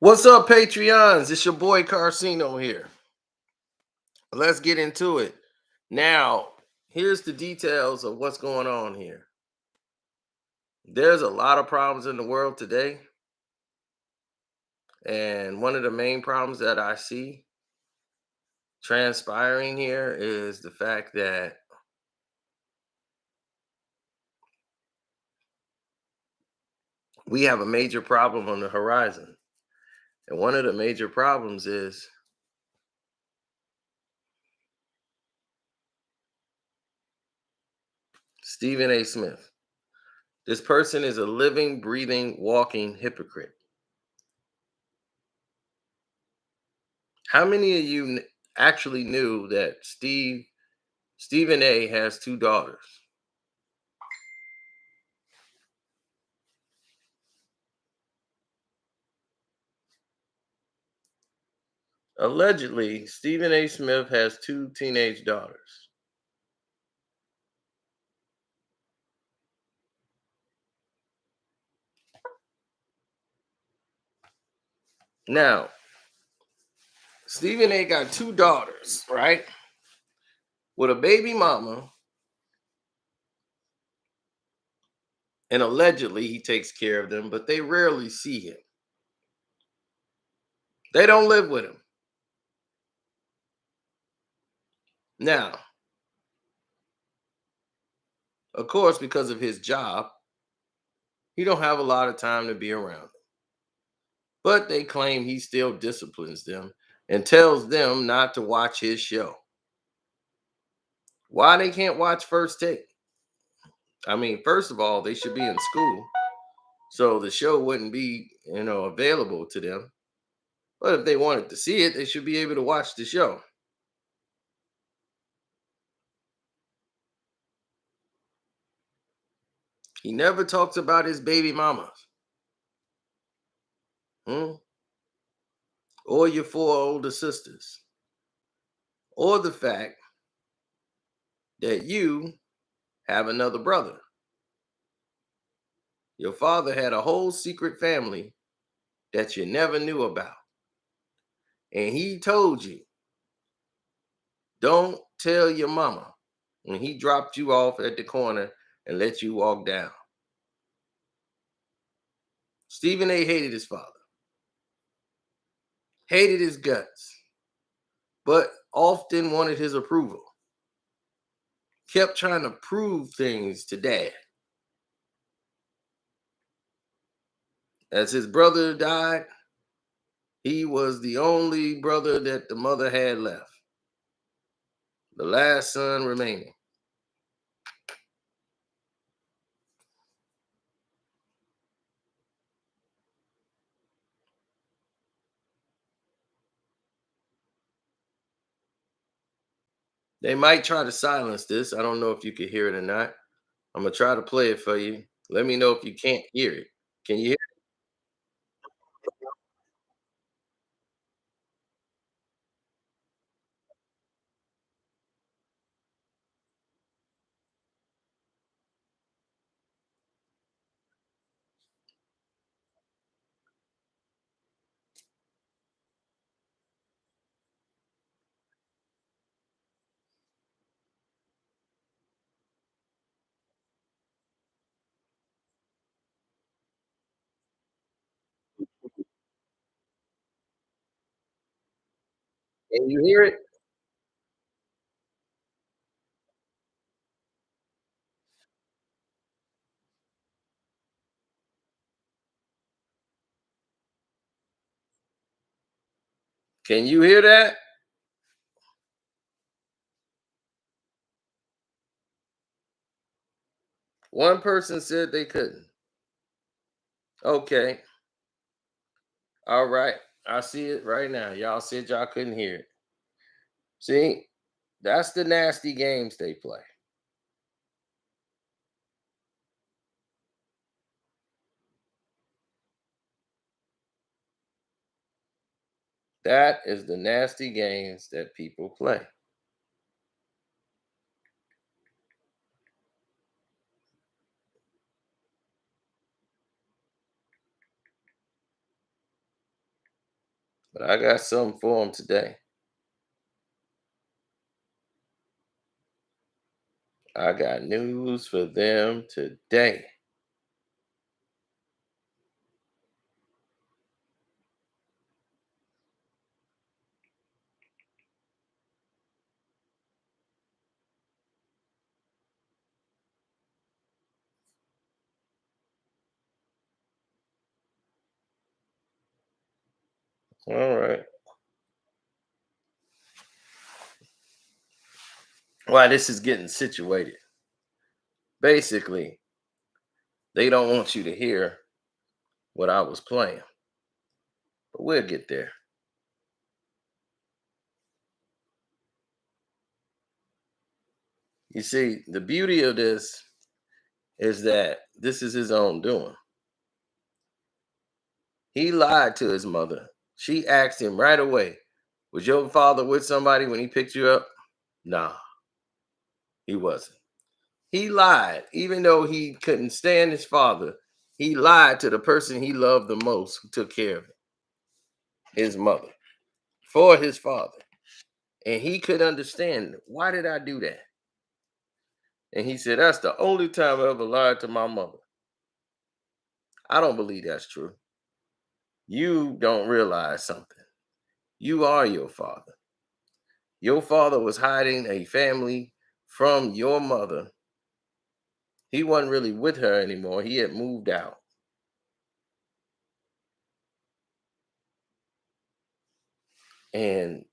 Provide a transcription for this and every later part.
What's up, Patreons? It's your boy Carceno here. Let's get into it. Now, here's the details of what's going on here. There's a lot of problems in the world today. And one of the main problems that I see transpiring here is the fact that we have a major problem on the horizon. And one of the major problems is Stephen A. Smith. This person is a living, breathing, walking hypocrite. How many of you actually knew that Stephen A has two daughters? Allegedly, Stephen A. Smith has two teenage daughters. Now, Stephen A. got two daughters, right? With a baby mama, and allegedly he takes care of them, but they rarely see him. They don't live with him. Now, of course, because of his job, he don't have a lot of time to be around them. But they claim he still disciplines them and tells them not to watch his show. Why they can't watch First Take? I mean, first of all, they should be in school, so the show wouldn't be, available to them. But if they wanted to see it, they should be able to watch the show. He never talks about his baby mamas, hmm? Or your four older sisters, or the fact that you have another brother. Your father had a whole secret family that you never knew about. And he told you, don't tell your mama when he dropped you off at the corner and let you walk down. Stephen A hated his father, hated his guts, but often wanted his approval. Kept trying to prove things to dad. As his brother died, he was the only brother that the mother had left, the last son remaining. They might try to silence this. I don't know if you can hear it or not. I'm gonna try to play it for you. Let me know if you can't hear it. Can you hear it? Can you hear it? Can you hear that? One person said they couldn't. Okay. All right. I see it right now. Y'all said y'all couldn't hear it. See, that's the nasty games they play. That is the nasty games that people play. But I got something for them today. I got news for them today. All right. Why this is getting situated. Basically, they don't want you to hear what I was playing, but we'll get there. You see, the beauty of this is that this is his own doing. He lied to his mother. She asked him right away, "Was your father with somebody when he picked you up?" Nah, he wasn't. He lied, even though he couldn't stand his father. He lied to the person he loved the most, who took care of him, his mother, for his father. And he could understand, why did I do that? And he said, "That's the only time I ever lied to my mother." I don't believe that's true. You don't realize something. You are your father. Your father was hiding a family from your mother. He wasn't really with her anymore. He had moved out. And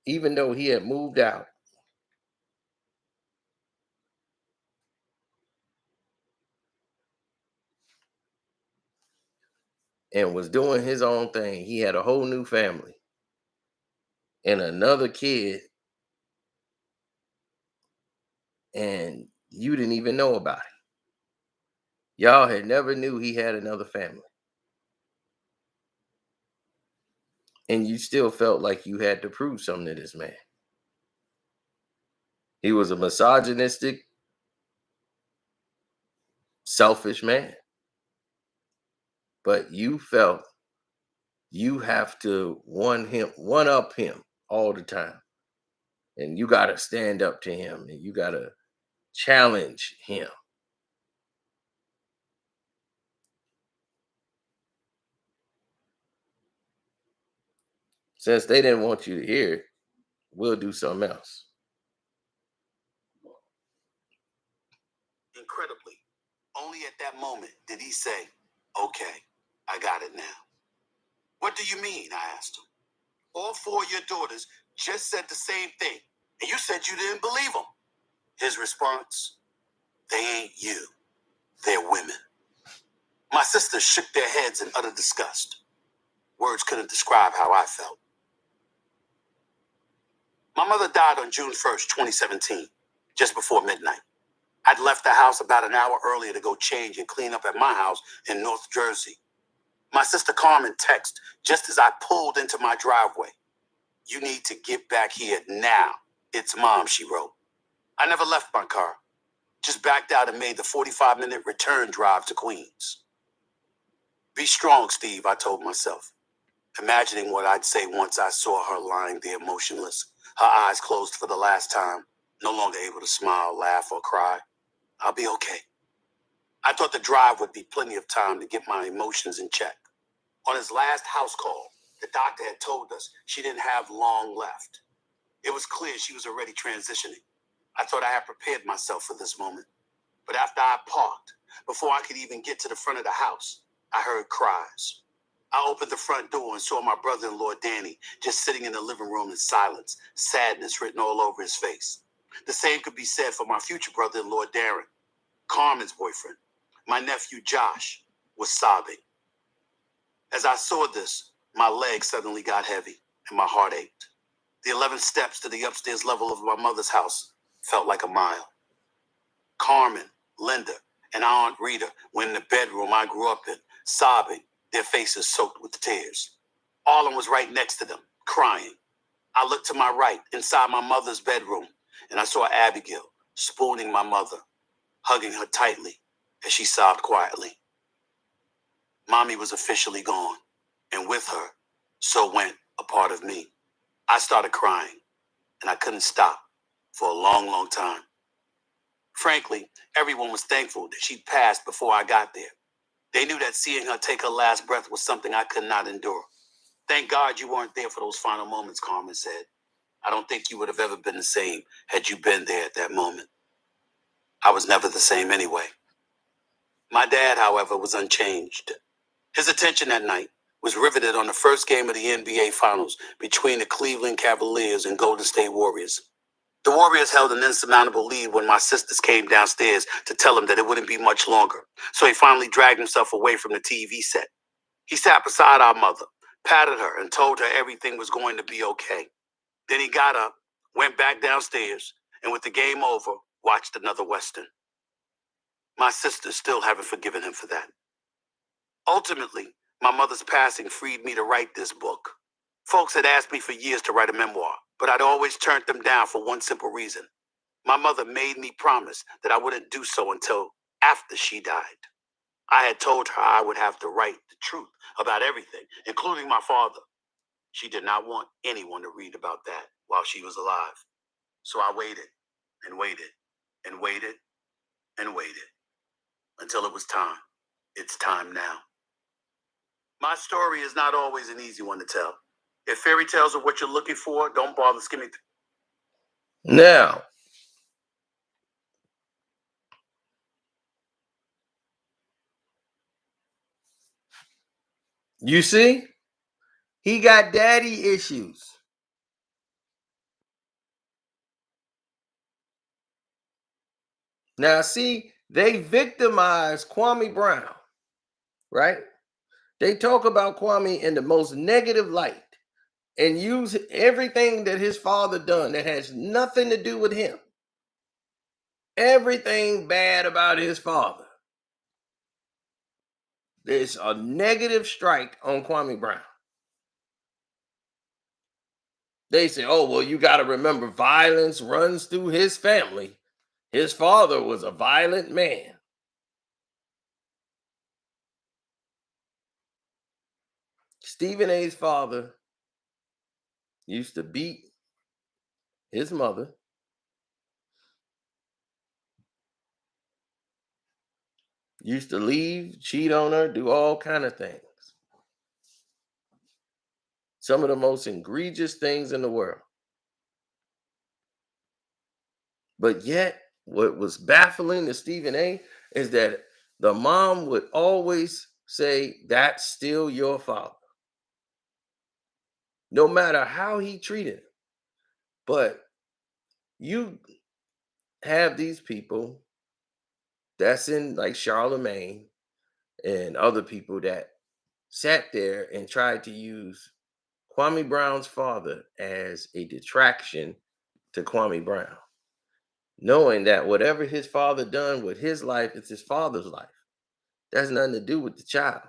even though he had moved out and was doing his own thing, he had a whole new family and another kid, and you didn't even know about it. Y'all had never knew he had another family. And you still felt like you had to prove something to this man. He was a misogynistic, selfish man. But you felt you have to one up him all the time. And you gotta stand up to him and you gotta challenge him. Since they didn't want you to hear it, we'll do something else. Incredibly, only at that moment did he say, "Okay, I got it now." "What do you mean?" I asked him. "All four of your daughters just said the same thing, and you said you didn't believe them." His response: "They ain't you, they're women." My sisters shook their heads in utter disgust. Words couldn't describe how I felt. My mother died on June 1st, 2017, just before midnight. I'd left the house about an hour earlier to go change and clean up at my house in North Jersey. My sister Carmen texted just as I pulled into my driveway. "You need to get back here now. It's Mom," she wrote. I never left my car, just backed out and made the 45-minute return drive to Queens. "Be strong, Steve," I told myself, imagining what I'd say once I saw her lying there motionless, her eyes closed for the last time, no longer able to smile, laugh, or cry. "I'll be okay." I thought the drive would be plenty of time to get my emotions in check. On his last house call, the doctor had told us she didn't have long left. It was clear she was already transitioning. I thought I had prepared myself for this moment. But after I parked, before I could even get to the front of the house, I heard cries. I opened the front door and saw my brother-in-law, Danny, just sitting in the living room in silence, sadness written all over his face. The same could be said for my future brother-in-law, Darren, Carmen's boyfriend. My nephew, Josh, was sobbing. As I saw this, my legs suddenly got heavy and my heart ached. The 11 steps to the upstairs level of my mother's house felt like a mile. Carmen, Linda, and Aunt Rita were in the bedroom I grew up in, sobbing, their faces soaked with tears. Arlen was right next to them, crying. I looked to my right, inside my mother's bedroom, and I saw Abigail spooning my mother, hugging her tightly as she sobbed quietly. Mommy was officially gone, and with her, so went a part of me. I started crying, and I couldn't stop for a long, long time. Frankly, everyone was thankful that she passed before I got there. They knew that seeing her take her last breath was something I could not endure. Thank God you weren't there for those final moments, Carmen said. I don't think you would have ever been the same had you been there at that moment. I was never the same anyway. My dad, however, was unchanged. His attention that night was riveted on the first game of the NBA Finals between the Cleveland Cavaliers and Golden State Warriors. The Warriors held an insurmountable lead when my sisters came downstairs to tell him that it wouldn't be much longer, so he finally dragged himself away from the TV set. He sat beside our mother, patted her, and told her everything was going to be okay. Then he got up, went back downstairs, and with the game over, watched another Western. My sisters still haven't forgiven him for that. Ultimately, my mother's passing freed me to write this book. Folks had asked me for years to write a memoir, but I'd always turned them down for one simple reason. My mother made me promise that I wouldn't do so until after she died. I had told her I would have to write the truth about everything, including my father. She did not want anyone to read about that while she was alive. So I waited and waited and waited and waited until it was time. It's time now. My story is not always an easy one to tell. If fairy tales are what you're looking for, don't bother skimming through. Now, you see, he got daddy issues. Now, see, they victimize Kwame Brown, right? They talk about Kwame in the most negative light and use everything that his father done that has nothing to do with him. Everything bad about his father. There's a negative strike on Kwame Brown. They say, oh, well, you got to remember violence runs through his family. His father was a violent man. Stephen A's father used to beat his mother, used to leave, cheat on her, do all kind of things. Some of the most egregious things in the world. But yet, what was baffling to Stephen A is that the mom would always say, that's still your father. No matter how he treated him. But you have these people that's in like Charlemagne and other people that sat there and tried to use Kwame Brown's father as a detraction to Kwame Brown, knowing that whatever his father done with his life, it's his father's life. That's nothing to do with the child.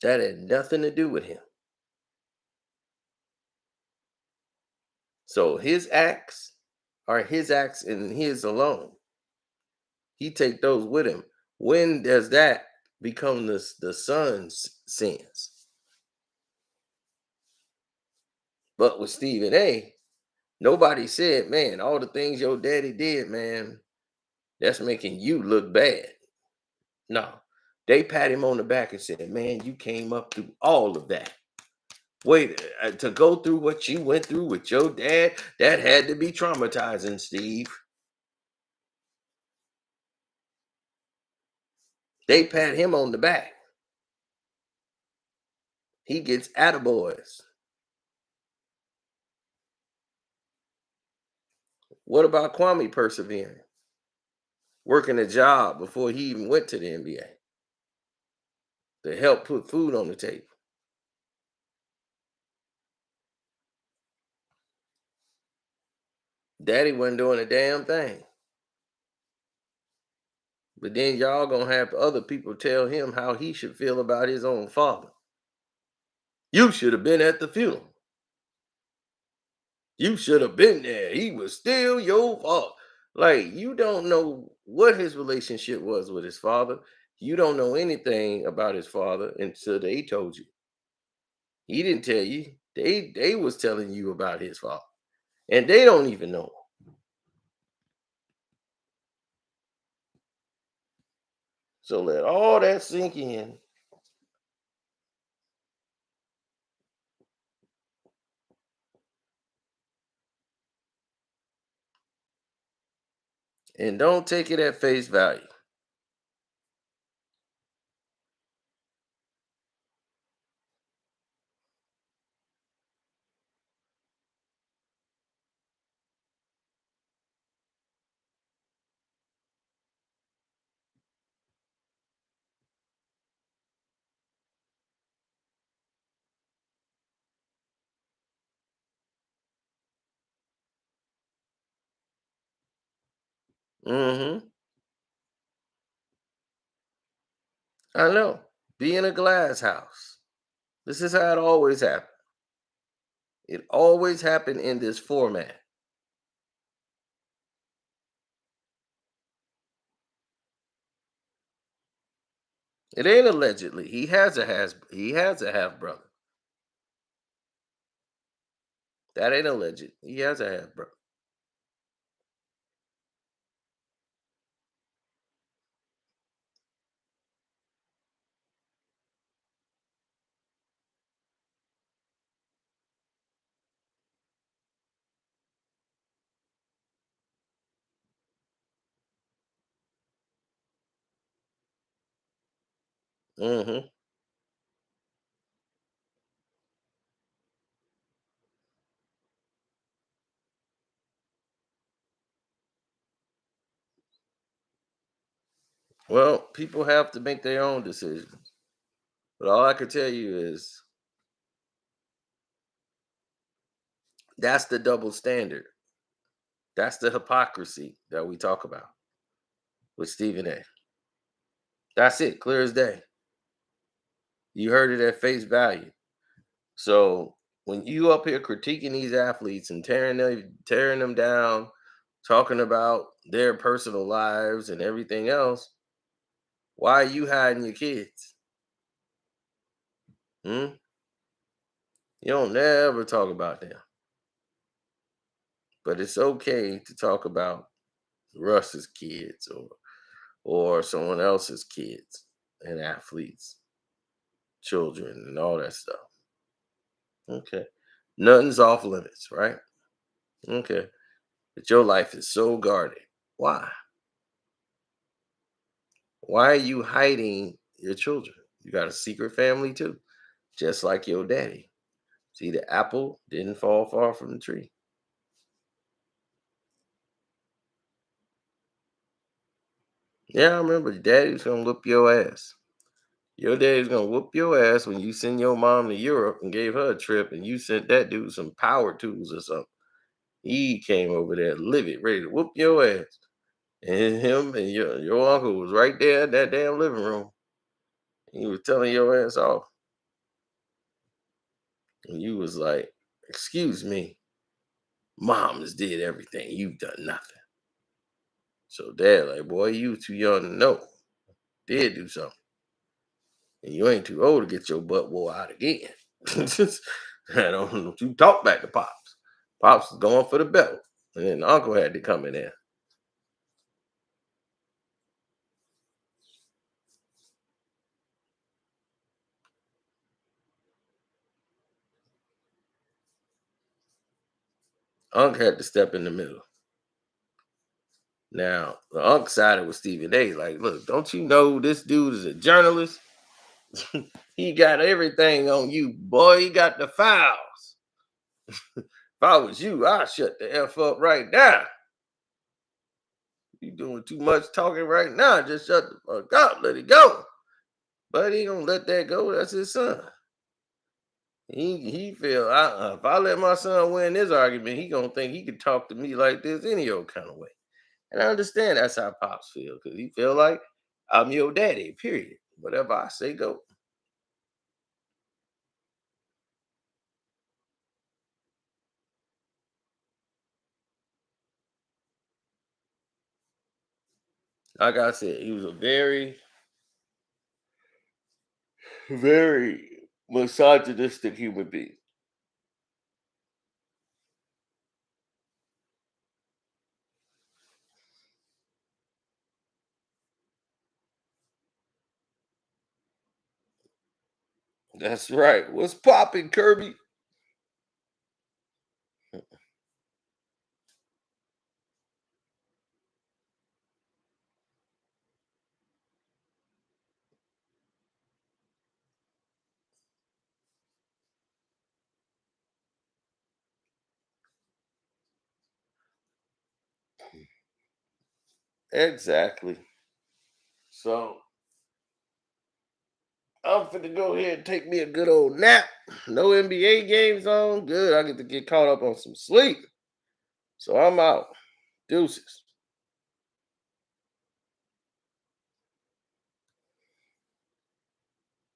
That had nothing to do with him. So his acts are his acts and his alone. He take those with him. When does that become the son's sins? But with Stephen A, nobody said, man, all the things your daddy did, man, that's making you look bad. No, they pat him on the back and said, man, you came up through all of that. Wait, to go through what you went through with your dad, that had to be traumatizing, Steve. They pat him on the back. He gets attaboys. What about Kwame persevering? Working a job before he even went to the NBA to help put food on the table. Daddy wasn't doing a damn thing. But then y'all gonna have other people tell him how he should feel about his own father. You should have been at the funeral. You should have been there. He was still your father. Like, you don't know what his relationship was with his father. You don't know anything about his father until they told you. He didn't tell you. They was telling you about his father. And they don't even know. So let all that sink in. And don't take it at face value. Mm-hmm. I know. Be in a glass house. This is how it always happened. It always happened in this format. It ain't allegedly. He has a half brother. That ain't alleged. He has a half brother. Mm-hmm. Well, people have to make their own decisions. But all I can tell you is that's the double standard. That's the hypocrisy that we talk about with Stephen A. That's it, clear as day. You heard it at face value. So when you up here critiquing these athletes and tearing them down, talking about their personal lives and everything else, why are you hiding your kids? Hmm? You don't never talk about them. But it's okay to talk about Russ's kids or someone else's kids and athletes, children, and all that stuff. Okay. Nothing's off limits, right? Okay. But your life is so guarded. Why? Why are you hiding your children? You got a secret family too, just like your daddy. See, the apple didn't fall far from the tree. Yeah, I remember daddy was gonna whoop your ass. Your daddy's gonna whoop your ass when you send your mom to Europe and gave her a trip and you sent that dude some power tools or something. He came over there livid, ready to whoop your ass. And him and your uncle was right there in that damn living room. He was telling your ass off. And you was like, excuse me, mom has did everything. You've done nothing. So dad, like, boy, you too young to know. Did do something. And you ain't too old to get your butt wore out again. I don't you talk back to Pops. Pops was going for the belt. And then the uncle had to come in there. Uncle had to step in the middle. Now, the uncle sided with Stephen A. Like, look, don't you know this dude is a journalist? He got everything on you, boy. He got the files. If I was you, I'd shut the F up right now. You doing too much talking right now. Just shut the fuck up. Let it go. But he ain't gonna let that go. That's his son. He feel if I let my son win this argument, he gonna think he could talk to me like this any old kind of way. And I understand that's how pops feel because he feel like I'm your daddy. Period. Whatever I say, go. Like I said, he was a very, very misogynistic human being. That's right. What's popping, Kirby? Exactly. So I'm finna go ahead and take me a good old nap. No NBA games on. Good. I get to get caught up on some sleep. So I'm out. Deuces.